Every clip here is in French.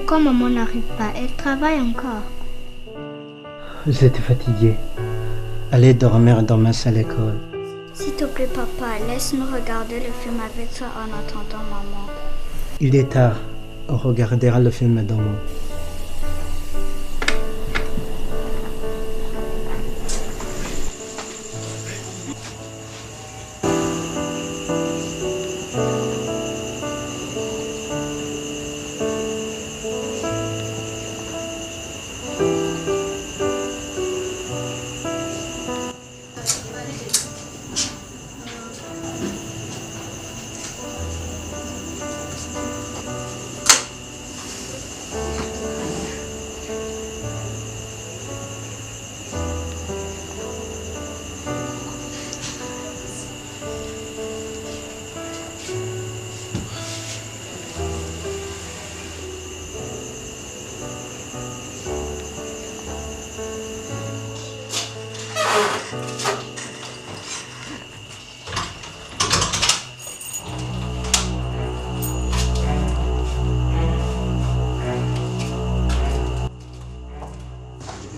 Pourquoi maman n'arrive pas? Elle travaille encore. J'étais fatigué. Allez dormir demain à l'école. S'il te plaît, papa, laisse-nous regarder le film avec toi en attendant maman. Il est tard. On regardera le film demain.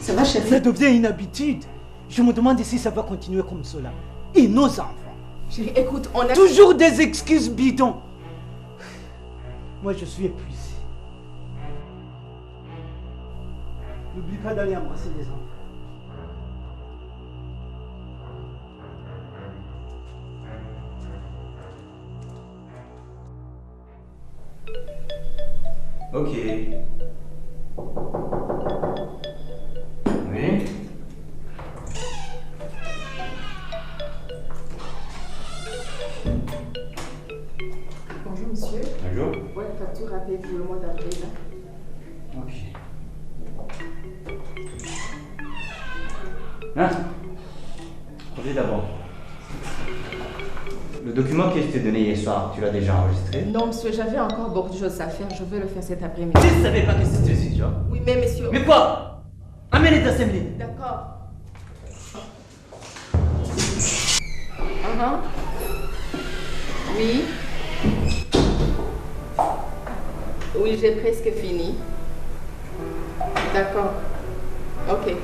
Ça va, chef? Ça devient une habitude. Je me demande si ça va continuer comme cela. Et nos enfants. Chérie, écoute, on a... Toujours des excuses bidons. Moi, je suis épuisé. N'oublie pas d'aller embrasser les enfants. Ok. Oui. Bonjour, monsieur. Bonjour. Ouais, facture à payer pour le mois d'avril. Ok. Hein? Reviens d'abord. Le document que je t'ai donné hier soir, tu l'as déjà enregistré? Non, monsieur, j'avais encore beaucoup de choses à faire. Je vais le faire cet après-midi. Je ne savais pas que c'était ce genre. Oui, mais monsieur... Mais quoi? Amène ta semaine. D'accord. Oui. Oui, j'ai presque fini. D'accord. Ok.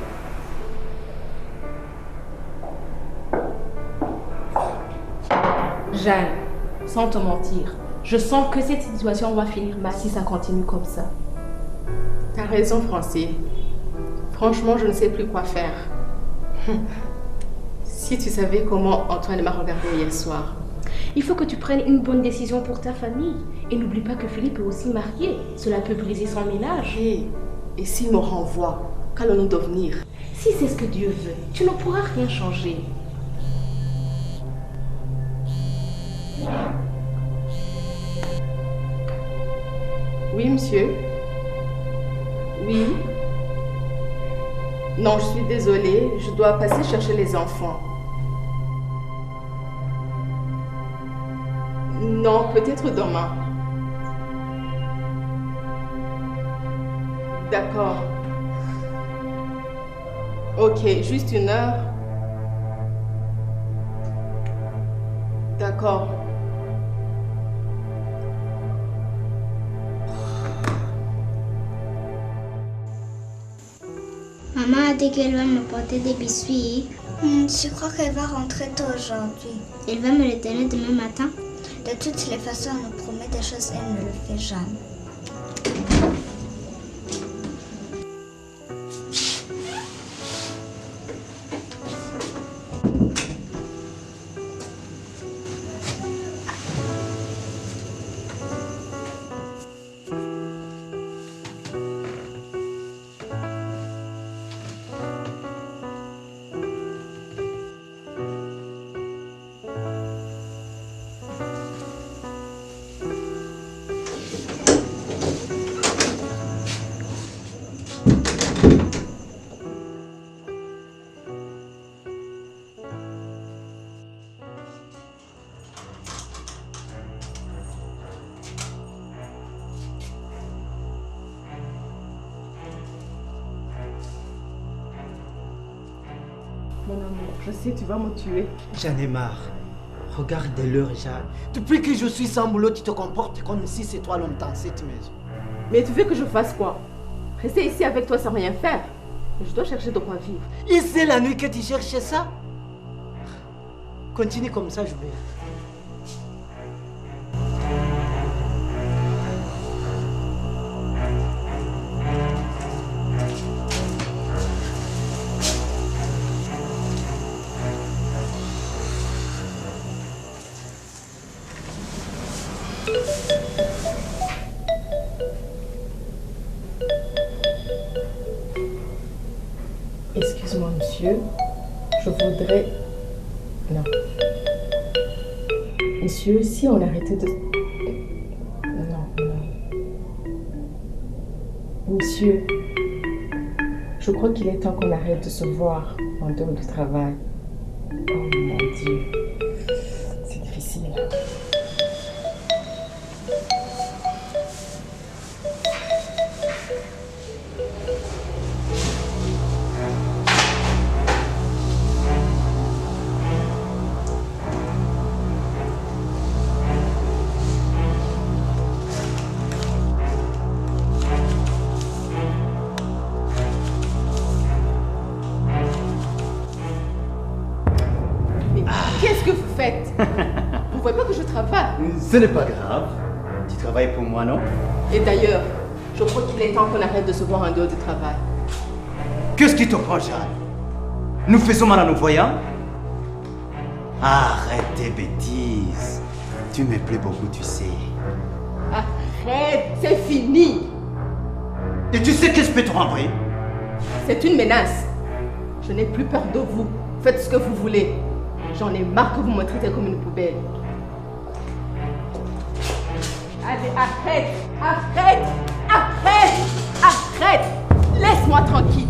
Jeanne, sans te mentir, je sens que cette situation va finir mal si ça continue comme ça. T'as raison, Francie. Franchement, je ne sais plus quoi faire. Si tu savais comment Antoine m'a regardé hier soir. Il faut que tu prennes une bonne décision pour ta famille. Et n'oublie pas que Philippe est aussi marié. Cela peut briser son ménage. Et s'il me renvoie, qu'allons-nous devenir? Si c'est ce que Dieu veut, tu ne pourras rien changer. Oui, monsieur. Oui. Non, je suis désolée. Je dois passer chercher les enfants. Non, peut-être demain. D'accord. Ok, juste 1 heure. D'accord. Maman a dit qu'elle va me porter des biscuits. Je crois qu'elle va rentrer tôt aujourd'hui. Elle va me les donner demain matin. De toutes les façons, elle nous promet des choses, elle ne le fait jamais. Mon amour, je sais, tu vas me tuer. J'en ai marre. Regarde l'heure, Jeanne. Depuis que je suis sans boulot, tu te comportes comme si c'est toi l'homme dans cette maison. Mais tu veux que je fasse quoi? Rester ici avec toi sans rien faire? Je dois chercher de quoi vivre. Et c'est la nuit que tu cherches ça? Continue comme ça, je vais. Excuse-moi, monsieur. Je voudrais... Non. Monsieur, si on arrêtait de... Non, non. Monsieur, je crois qu'il est temps qu'on arrête de se voir en dehors du travail. Oh mon Dieu. C'est difficile. Qu'est-ce que vous faites? Vous voyez pas que je travaille? Ce n'est pas grave. Tu travailles pour moi, non? Et d'ailleurs, je crois qu'il est temps qu'on arrête de se voir en dehors du travail. Qu'est-ce qui te prend, Jeanne? Nous faisons mal à nos voyants? Arrête tes bêtises. Tu me plais beaucoup, tu sais. Arrête, c'est fini. Et tu sais que je peux te renvoyer? C'est une menace. Je n'ai plus peur de vous. Faites ce que vous voulez. J'en ai marre que vous me traitez comme une poubelle. Allez, arrête, arrête, arrête, arrête. Laisse-moi tranquille.